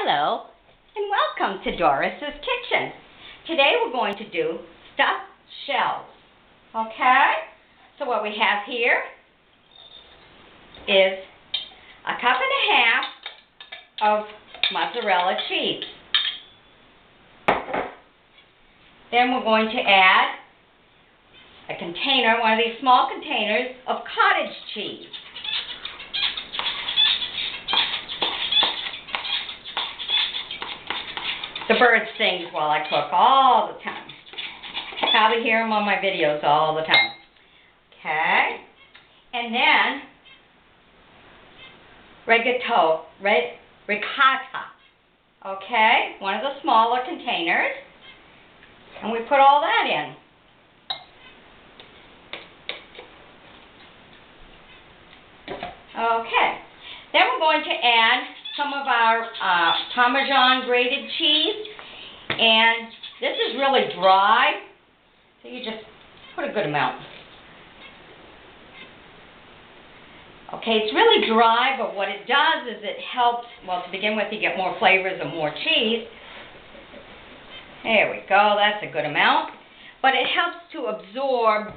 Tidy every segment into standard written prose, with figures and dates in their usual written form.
Hello and welcome to Doris's Kitchen. Today we're going to do stuffed shells. Okay? So what we have here is a cup and a half of mozzarella cheese. Then we're going to add a container, one of these small containers of cottage cheese. The bird sings while I cook all the time. You probably hear them on my videos all the time. Okay? And then, ricotta. Okay? One of the smaller containers. And we put all that in. Okay. Then we're going to add some of our Parmesan grated cheese, and this is really dry, so you just put a good amount. Okay, it's really dry, but what it does is it helps, well, to begin with, you get more flavors and more cheese. There we go, that's a good amount. But it helps to absorb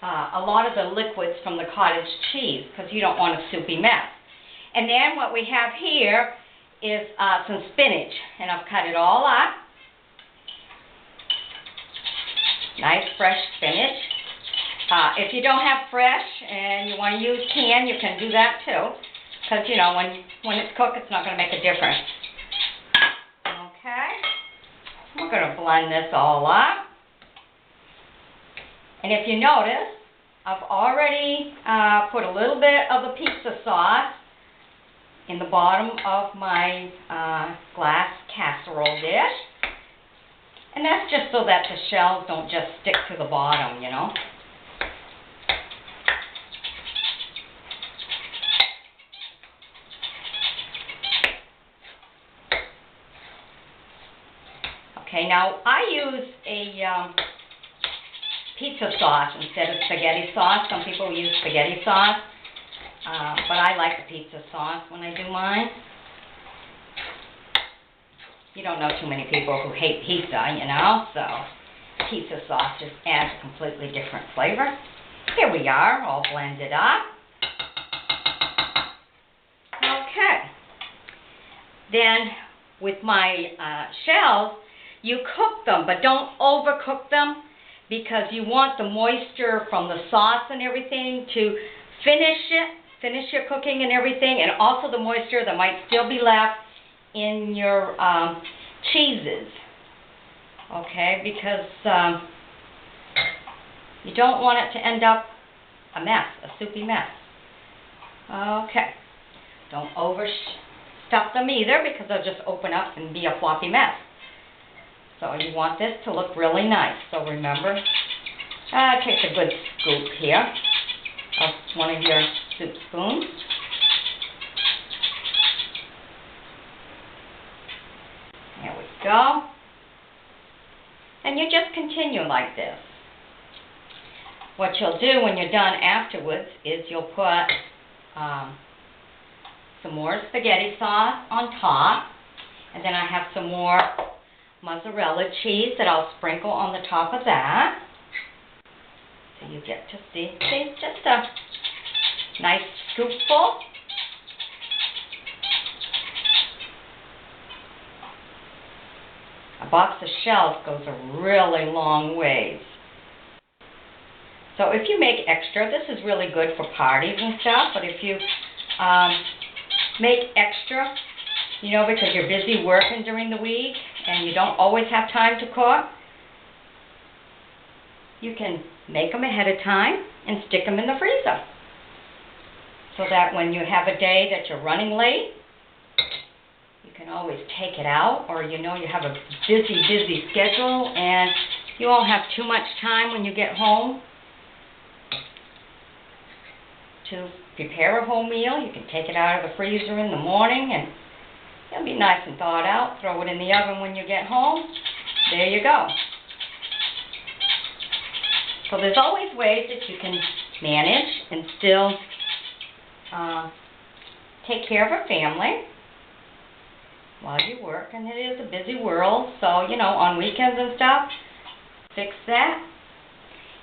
a lot of the liquids from the cottage cheese, because you don't want a soupy mess. And then what we have here is some spinach, and I've cut it all up. Nice fresh spinach. If you don't have fresh and you want to use canned, you can do that too, because you know when it's cooked, it's not going to make a difference. Okay, we're going to blend this all up. And if you notice, I've already put a little bit of the pizza sauce in the bottom of my glass casserole dish. And that's just so that the shells don't just stick to the bottom, you know. Okay, now I use a pizza sauce instead of spaghetti sauce. Some people use spaghetti sauce. But I like the pizza sauce when I do mine. You don't know too many people who hate pizza, you know, so pizza sauce just adds a completely different flavor. Here we are, all blended up. Okay. Then with my shells, you cook them, but don't overcook them, because you want the moisture from the sauce and everything to finish your cooking and everything, and also the moisture that might still be left in your cheeses. Okay, because you don't want it to end up a mess, a soupy mess. Okay, don't overstuff them either, because they'll just open up and be a floppy mess. So you want this to look really nice. So remember, take a good scoop here of one of your soup spoons. There we go. And you just continue like this. What you'll do when you're done afterwards is you'll put some more spaghetti sauce on top, and then I have some more mozzarella cheese that I'll sprinkle on the top of that. So you get to see just a nice scoopful. A box of shells goes a really long ways. So if you make extra, this is really good for parties and stuff, but if you make extra, you know, because you're busy working during the week and you don't always have time to cook, you can make them ahead of time and stick them in the freezer. So that when you have a day that you're running late, you can always take it out, or you know you have a busy schedule and you won't have too much time when you get home to prepare a whole meal. You can take it out of the freezer in the morning and it'll be nice and thawed out. Throw it in the oven when you get home. There you go. So there's always ways that you can manage and still take care of a family while you work, and it is a busy world, so, you know, on weekends and stuff, fix that.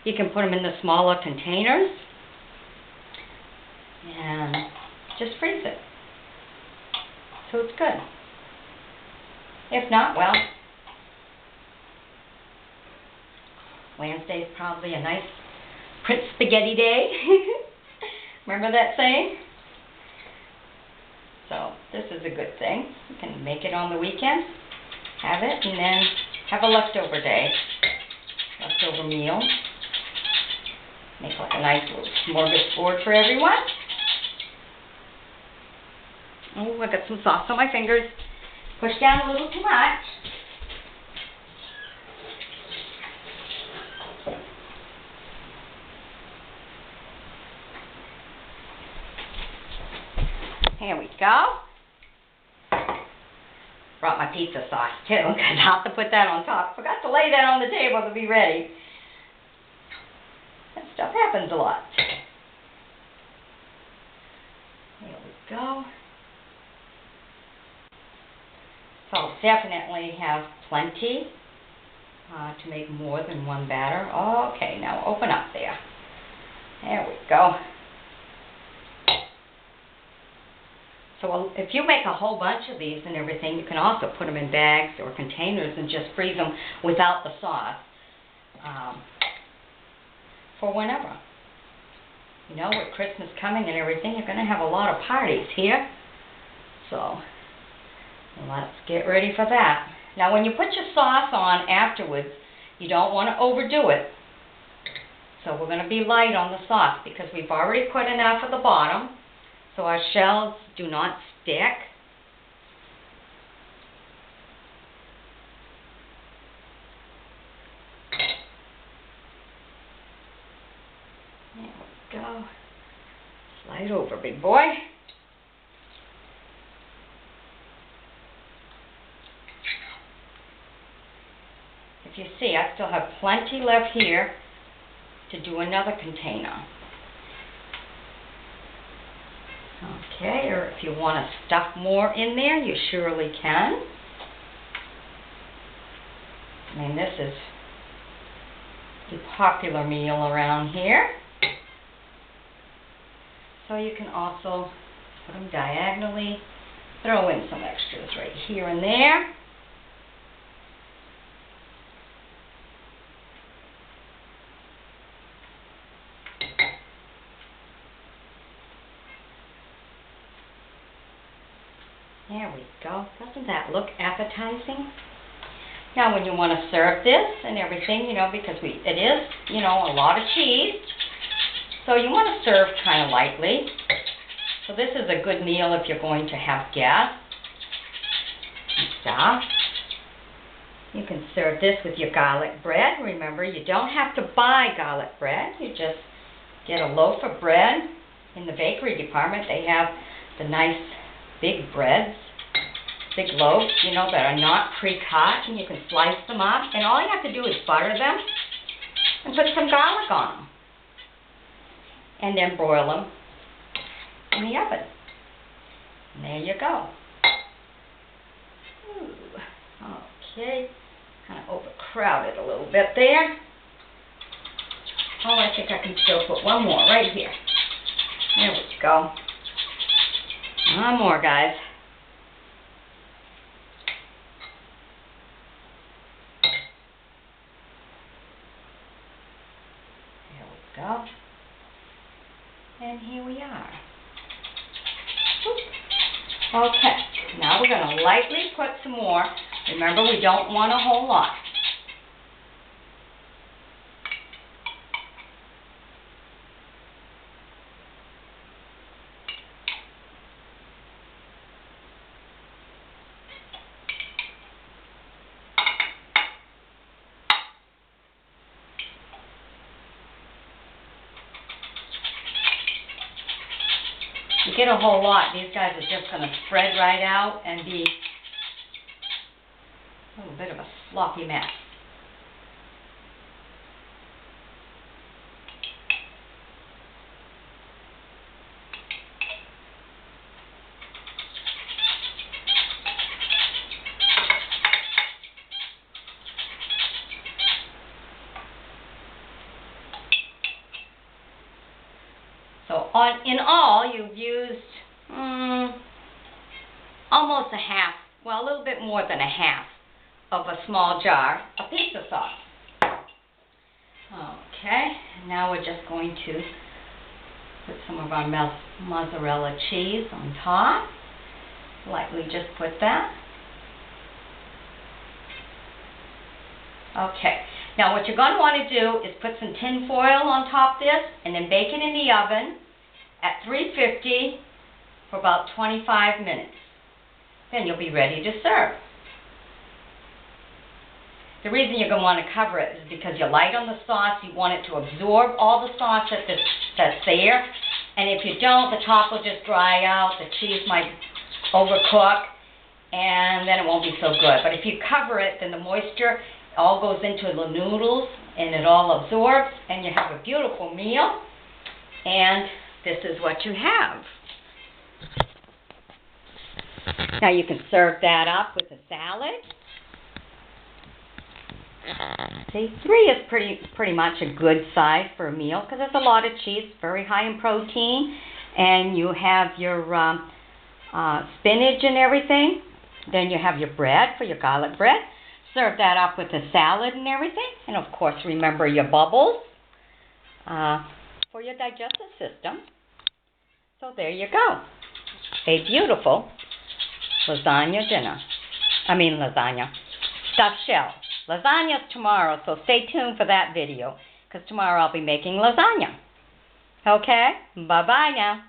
You can put them in the smaller containers and just freeze it. So it's good. If not, well, Wednesday's probably a nice Prince Spaghetti day. Remember that saying? So this is a good thing. You can make it on the weekend, have it, and then have a leftover day, leftover meal. Make like a nice little smorgasbord for everyone. Oh, I got some sauce on my fingers. Push down a little too much. Here we go. Brought my pizza sauce too, because I'll have to put that on top. Forgot to lay that on the table to be ready. That stuff happens a lot. Here we go. So I'll definitely have plenty to make more than one batter. Okay, now open up there. There we go. So if you make a whole bunch of these and everything, you can also put them in bags or containers and just freeze them without the sauce for whenever. You know, with Christmas coming and everything, you're going to have a lot of parties here. So let's get ready for that. Now when you put your sauce on afterwards, you don't want to overdo it. So we're going to be light on the sauce because we've already put enough at the bottom so our shells do not stick. There we go. Slide over, big boy. If you see, I still have plenty left here to do another container. Okay, or if you want to stuff more in there, you surely can. I mean, this is the popular meal around here. So you can also put them diagonally, throw in some extras right here and there. There we go. Doesn't that look appetizing? Now when you want to serve this and everything, you know, because it is, you know, a lot of cheese. So you want to serve kind of lightly. So this is a good meal if you're going to have guests and stuff. You can serve this with your garlic bread. Remember, you don't have to buy garlic bread. You just get a loaf of bread. In the bakery department, they have the nice big breads, big loaves, you know, that are not pre-cut, and you can slice them up, and all you have to do is butter them and put some garlic on them, and then broil them in the oven. And there you go. Ooh, okay, kind of overcrowded a little bit there. Oh, I think I can still put one more right here. There we go. One more, guys. There we go. And here we are. Okay, now we're going to lightly put some more. Remember, we don't want a whole lot. You get a whole lot, these guys are just going to spread right out and be a little bit of a sloppy mess. in all, you've used almost a half, well, a little bit more than a half of a small jar of pizza sauce. Okay, now we're just going to put some of our mozzarella cheese on top. Lightly just put that. Okay, now what you're going to want to do is put some tin foil on top of this and then bake it in the oven at 350 for about 25 minutes. Then you'll be ready to serve. The reason you're going to want to cover it is because you're light on the sauce. You want it to absorb all the sauce that's there. And if you don't, the top will just dry out. The cheese might overcook, and then it won't be so good. But if you cover it, then the moisture all goes into the noodles, and it all absorbs, and you have a beautiful meal. And this is what you have. Now you can serve that up with a salad. See, 3 is pretty much a good size for a meal because there's a lot of cheese, very high in protein, and you have your spinach and everything. Then you have your bread for your garlic bread. Serve that up with a salad and everything, and of course remember your bubbles for your digestive system. So there you go, a beautiful lasagna dinner. Lasagna stuffed shell. Lasagna's tomorrow, so stay tuned for that video, because tomorrow I'll be making lasagna. Okay? Bye-bye now.